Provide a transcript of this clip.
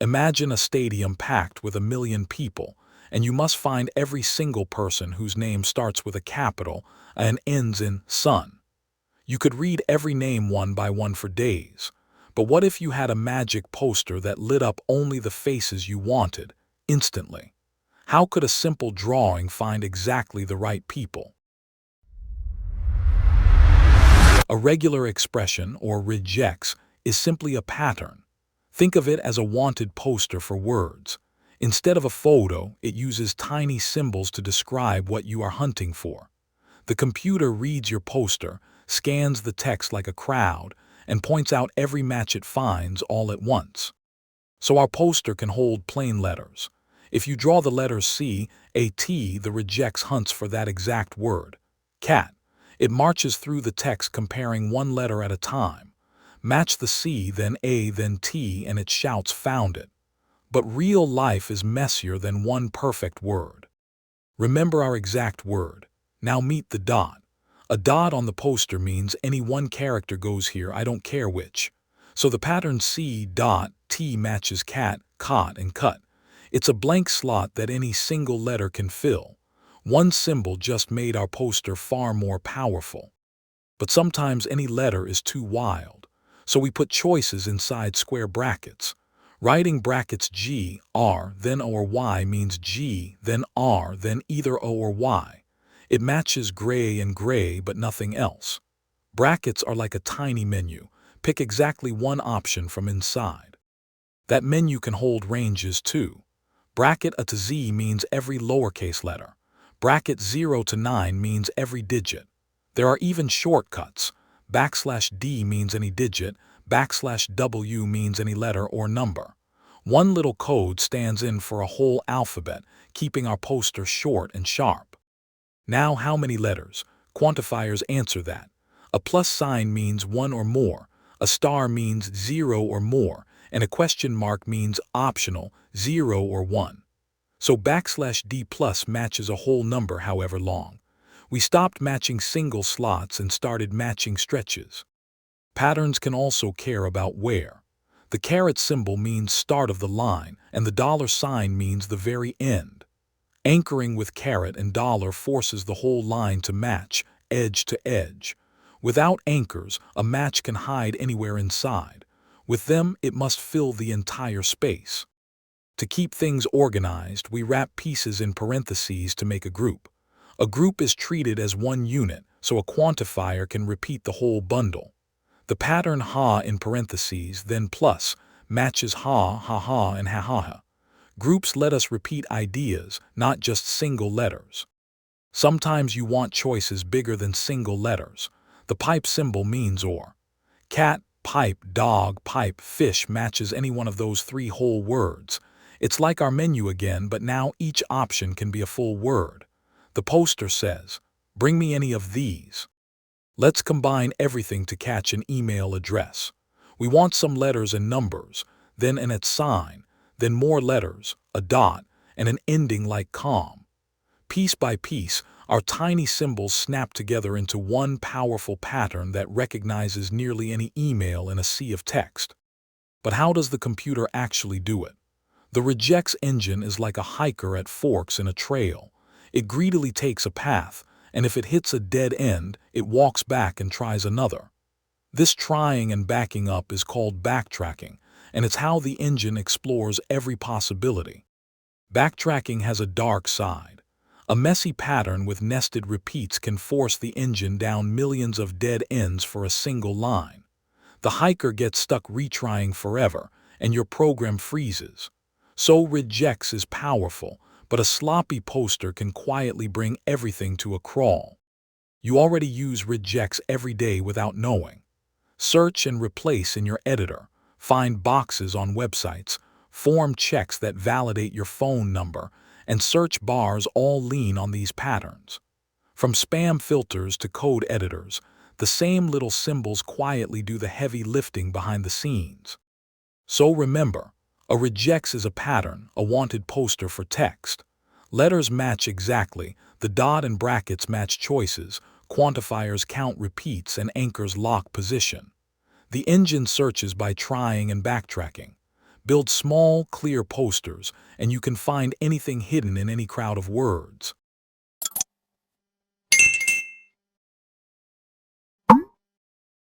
Imagine a stadium packed with 1 million people, and you must find every single person whose name starts with a capital and ends in son. You could read every name one by one for days. But what if you had a magic poster that lit up only the faces you wanted, instantly? How could a simple drawing find exactly the right people? A regular expression, or regex, is simply a pattern. Think of it as a wanted poster for words. Instead of a photo, it uses tiny symbols to describe what you are hunting for. The computer reads your poster, scans the text like a crowd, and points out every match it finds all at once. So our poster can hold plain letters. If you draw the letters C, A, T, the regex hunts for that exact word. Cat. It marches through the text comparing one letter at a time. Match the C, then A, then T, and it shouts, "Found it." But real life is messier than one perfect word. Remember our exact word. Now meet the dot. A dot on the poster means any one character goes here, I don't care which. So the pattern C dot T matches cat, cot, and cut. It's a blank slot that any single letter can fill. One symbol just made our poster far more powerful. But sometimes any letter is too wild. So we put choices inside square brackets. Writing brackets G, R, then O or Y means G, then R, then either O or Y. It matches gray and gray but nothing else. Brackets are like a tiny menu. Pick exactly one option from inside. That menu can hold ranges too. Bracket A to Z means every lowercase letter. Bracket 0 to 9 means every digit. There are even shortcuts. \D means any digit, \W means any letter or number. One little code stands in for a whole alphabet, keeping our poster short and sharp. Now how many letters? Quantifiers answer that. A plus sign means 1 or more, a star means 0 or more, and a question mark means optional, 0 or 1. So \D plus matches a whole number however long. We stopped matching single slots and started matching stretches. Patterns can also care about where. The caret symbol means start of the line, and the $sign means the very end. Anchoring with caret and dollar forces the whole line to match, edge to edge. Without anchors, a match can hide anywhere inside. With them, it must fill the entire space. To keep things organized, we wrap pieces in parentheses to make a group. A group is treated as one unit, so a quantifier can repeat the whole bundle. The pattern ha in parentheses, then plus, matches ha, ha, ha, and ha, ha, ha. Groups let us repeat ideas, not just single letters. Sometimes you want choices bigger than single letters. The pipe symbol means or. Cat, pipe, dog, pipe, fish matches any one of those 3 whole words. It's like our menu again, but now each option can be a full word. The poster says, "Bring me any of these." Let's combine everything to catch an email address. We want some letters and numbers, then an @ sign, then more letters, a dot, and an ending like com. Piece by piece, our tiny symbols snap together into one powerful pattern that recognizes nearly any email in a sea of text. But how does the computer actually do it? The Regex engine is like a hiker at forks in a trail. It greedily takes a path, and if it hits a dead end, it walks back and tries another. This trying and backing up is called backtracking, and it's how the engine explores every possibility. Backtracking has a dark side. A messy pattern with nested repeats can force the engine down millions of dead ends for a single line. The hiker gets stuck retrying forever, and your program freezes. So Regex is powerful, but a sloppy poster can quietly bring everything to a crawl. You already use Regex every day without knowing. Search and replace in your editor, find boxes on websites, form checks that validate your phone number, and search bars all lean on these patterns. From spam filters to code editors, the same little symbols quietly do the heavy lifting behind the scenes. So remember, a regex is a pattern, a wanted poster for text. Letters match exactly, the dot and brackets match choices, quantifiers count repeats, and anchors lock position. The engine searches by trying and backtracking. Build small, clear posters, and you can find anything hidden in any crowd of words.